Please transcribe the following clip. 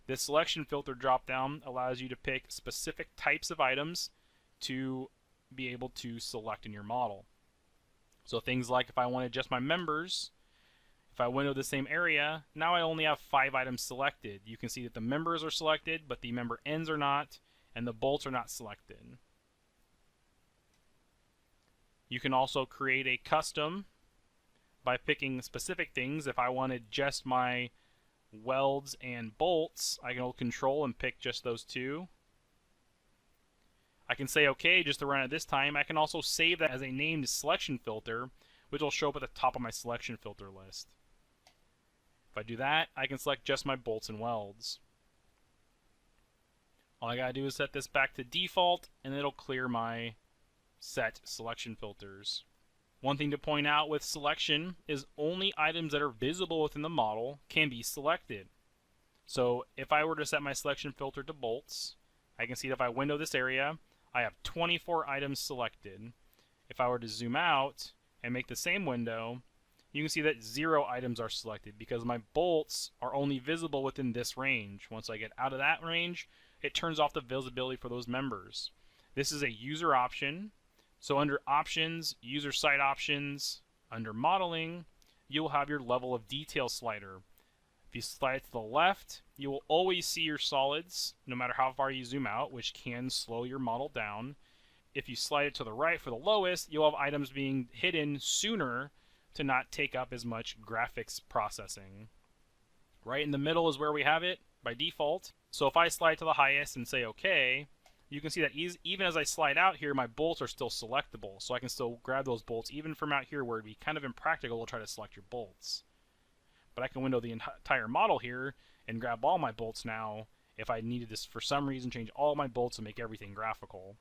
This selection filter dropdown allows you to pick specific types of items to be able to select in your model. So things like if I wanted just my members, if I window the same area, now I only have 5 items selected. You can see that the members are selected, but the member ends are not, and the bolts are not selected. You can also create a custom by picking specific things. If I wanted just my welds and bolts, I can hold control and pick just those two. I can say OK just to run it this time. I can also save that as a named selection filter, which will show up at the top of my selection filter list. If I do that, I can select just my bolts and welds. All I gotta do is set this back to default, and it'll clear my set selection filters. One thing to point out with selection is only items that are visible within the model can be selected. So if I were to set my selection filter to bolts, I can see that if I window this area, I have 24 items selected. If I were to zoom out and make the same window, you can see that 0 items are selected because my bolts are only visible within this range. Once I get out of that range, it turns off the visibility for those members. This is a user option. So under Options, User Site Options, under Modeling, you will have your level of detail slider. If you slide it to the left, you will always see your solids, no matter how far you zoom out, which can slow your model down. If you slide it to the right for the lowest, you'll have items being hidden sooner to not take up as much graphics processing. Right in the middle is where we have it by default. So if I slide to the highest and say OK, you can see that even as I slide out here, my bolts are still selectable. So I can still grab those bolts even from out here where it'd be kind of impractical to try to select your bolts. But I can window the entire model here and grab all my bolts now if I needed to, for some reason, change all my bolts and make everything graphical.